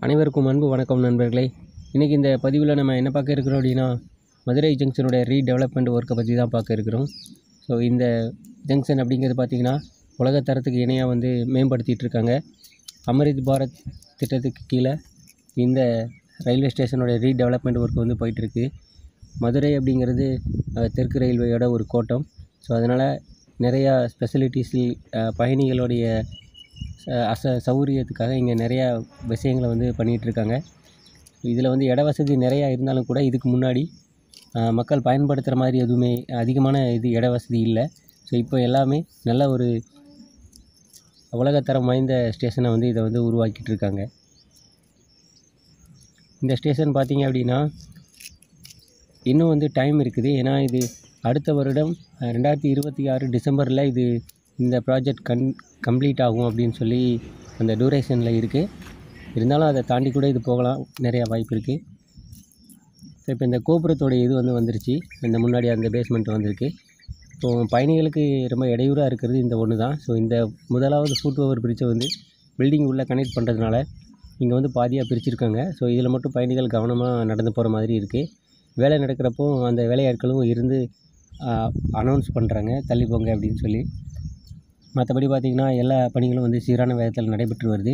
அனைவருக்கும் அன்பு வணக்கம் நண்பர்களே. இன்றைக்கி இந்த பதிவில் நம்ம என்ன பார்க்க இருக்கிறோம் அப்படின்னா, மதுரை ஜங்ஷனுடைய ரீடெவலப்மெண்ட் ஒர்க்கை பற்றி தான் பார்க்க இருக்கிறோம். ஸோ இந்த ஜங்ஷன் அப்படிங்கிறது பார்த்திங்கன்னா உலகத்தரத்துக்கு இணையாக மேம்படுத்திகிட்டு இருக்காங்க. அமிர்த் பாரத் திட்டத்துக்கு கீழே இந்த ரயில்வே ஸ்டேஷனோட ரீடெவலப்மெண்ட் ஒர்க் போயிட்டுருக்கு. மதுரை அப்படிங்கிறது தெற்கு ரயில்வேயோட ஒரு கோட்டம். ஸோ அதனால் நிறையா ஸ்பெசிலிட்டிஸில் பயணிகளுடைய சௌகரியத்துக்காக இங்கே நிறையா விஷயங்களை பண்ணிகிட்ருக்காங்க. இதில் இட வசதி நிறையா இருந்தாலும் கூட இதுக்கு முன்னாடி மக்கள் பயன்படுத்துகிற மாதிரி எதுவுமே அதிகமான இட வசதி இல்லை. ஸோ இப்போ எல்லாமே நல்ல ஒரு உலகத்தரம் வாய்ந்த ஸ்டேஷனை இதை உருவாக்கிட்டு இருக்காங்க. இந்த ஸ்டேஷன் பார்த்திங்க அப்படின்னா இன்னும் டைம் இருக்குது. ஏன்னா இது அடுத்த வருடம் 2026 டிசம்பரில் இந்த ப்ராஜெக்ட் கம்ப்ளீட் ஆகும் அப்படின்னு சொல்லி அந்த டூரேஷனில் இருக்குது. இருந்தாலும் அதை தாண்டி கூட இது போகலாம், நிறையா வாய்ப்பு இருக்குது. ஸோ இப்போ இந்த கோபுரத்தோடைய இது வந்துருச்சு. இந்த முன்னாடி அந்த பேஸ்மெண்ட் வந்திருக்கு. ஸோ பயணிகளுக்கு ரொம்ப இடையூறாக இருக்கிறது இந்த ஒன்று தான். ஸோ இந்த முதலாவது ஃபுட் ஓவர் பிரிட்ஜை பில்டிங் உள்ளே கனெக்ட் பண்ணுறதுனால இங்கே பாதியாக பிரிச்சுருக்காங்க. ஸோ இதில் மட்டும் பயணிகள் கவனமாக நடந்து போகிற மாதிரி இருக்குது. வேலை நடக்கிறப்போ அந்த வேலையாட்களும் இருந்து அனௌன்ஸ் பண்ணுறாங்க, தள்ளி போங்க அப்படின்னு சொல்லி. மற்றபடி பார்த்திங்கன்னா எல்லா பணிகளும் சீரான வேகத்தில் நடைபெற்று வருது.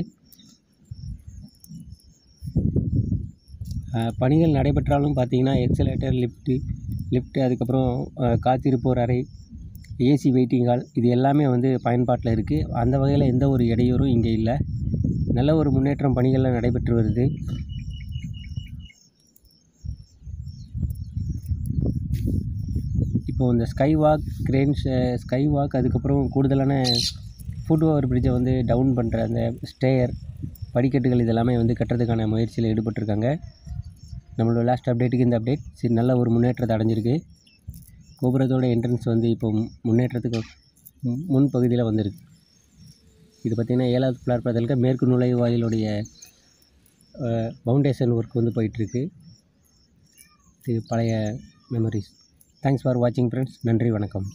பணிகள் நடைபெற்றாலும் பார்த்திங்கன்னா எக்ஸலேட்டர், லிஃப்ட்டு அதுக்கப்புறம் காத்திருப்போர் அறை, ஏசி வெயிட்டிங் ஹால் இது எல்லாமே பயன்பாட்டில் இருக்குது. அந்த வகையில் எந்த ஒரு இடையூறும் இங்கே இல்லை. நல்ல ஒரு முன்னேற்றம் பணிகளில் நடைபெற்று வருது. இப்போது இந்த ஸ்கை வாக் அதுக்கப்புறம் கூடுதலான ஃபுட் ஓவர் பிரிட்ஜை டவுன் பண்ணுற அந்த ஸ்டேயர், படிக்கட்டுகள் இதெல்லாமே கட்டுறதுக்கான முயற்சியில் ஈடுபட்டிருக்காங்க. நம்மளோட லாஸ்ட் அப்டேட்டுக்கு இந்த அப்டேட் சரி நல்ல ஒரு முன்னேற்றத்தை அடைஞ்சிருக்கு. கோபுரத்தோட என்ட்ரன்ஸ் இப்போ முன்னேற்றத்துக்கு முன்பகுதியில் வந்திருக்கு. இது பார்த்திங்கன்னா 7வது பிளாட்பாரத்தில் மேற்கு நுழைவாயிலுடைய ஃபவுண்டேஷன் ஒர்க் போயிட்டுருக்கு. இது பழைய மெமரிஸ். தேங்க்ஸ் ஃபார் வாட்சிங் ஃப்ரெண்ட்ஸ். நன்றி, வணக்கம்.